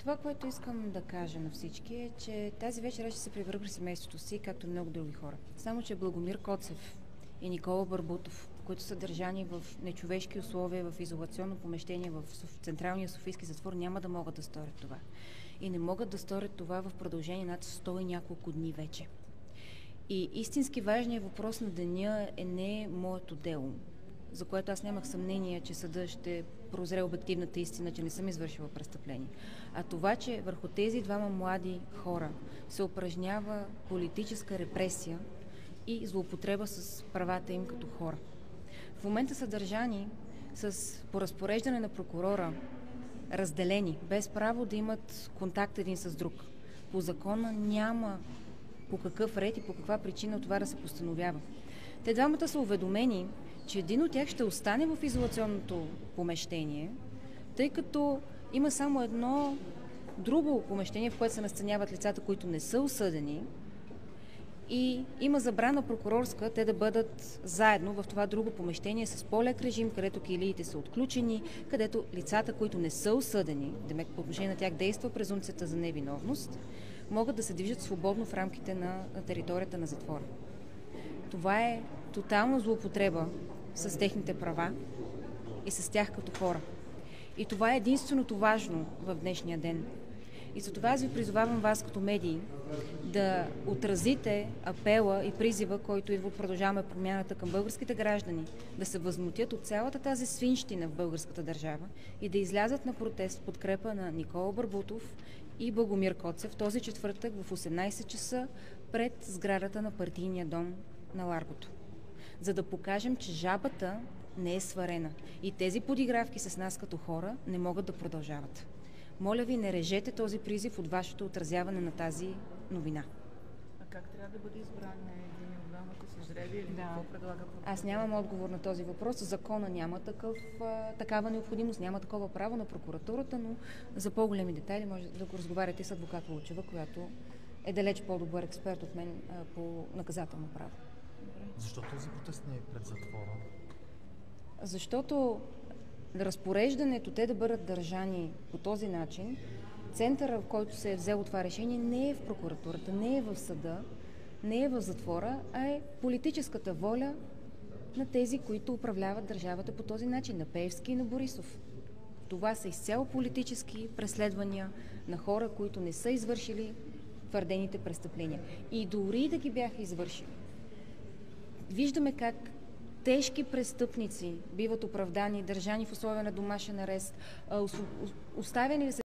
Това, което искам да кажа на всички е, че тази вечер ще се прибера при семейството си, както и много други хора. Само, че Благомир Коцев и Никола Барбутов, които са държани в нечовешки условия, в изолационно помещение в Централния софийски затвор, няма да могат да сторят това. И не могат да сторят това в продължение над 100 и няколко дни вече. И истински важният въпрос на деня е не моето дело, за което аз нямах съмнение, че съдът ще прозре обективната истина, че не съм извършила престъпление. А това, че върху тези двама млади хора се упражнява политическа репресия и злоупотреба с правата им като хора. В момента са държани по разпореждане на прокурора, разделени, без право да имат контакт един с друг. По закона няма по какъв ред и по каква причина това да се постановява. Те двамата са уведомени, че един от тях ще остане в изолационното помещение, тъй като има само едно друго помещение, в което се настаняват лицата, които не са осъдени, и има забрана прокурорска те да бъдат заедно в това друго помещение с по-лек режим, където килиите са отключени, където лицата, които не са осъдени, демек по отношение на тях действа презумпцията за невиновност, могат да се движат свободно в рамките на територията на затвора. Това е тотална злоупотреба с техните права и с тях като хора. И това е единственото важно в днешния ден. И за това аз ви призовавам вас като медии да отразите апела и призива, който идва от Продължаваме промяната към българските граждани, да се възмутят от цялата тази свинщина в българската държава и да излязат на протест в подкрепа на Никола Барбутов и Благомир Коцев този четвъртък в 18 часа пред сградата на партийния дом на Ларгото. За да покажем, че жабата не е сварена и тези подигравки с нас като хора не могат да продължават. Моля ви, не режете този призив от вашето отразяване на тази новина. А как трябва да бъде избран един от двамата с жребия или какво предлага прокуратурата? Аз нямам отговор на този въпрос. Закона няма такава необходимост, няма такова право на прокуратурата, но за по-големи детайли може да го разговаряте с адвокат Лучева, която е далеч по-добър експерт от мен по наказателно право. Защо този протест не е пред затвора? Защото разпореждането те да бъдат държани по този начин, центъра, в който се е взело това решение, не е в прокуратурата, не е в съда, не е в затвора, а е политическата воля на тези, които управляват държавата по този начин, на Пеевски и на Борисов. Това са изцяло политически преследвания на хора, които не са извършили твърдените престъпления. И дори да ги бяха извършили, виждаме как тежки престъпници биват оправдани, държани в условия на домашен арест, оставени да се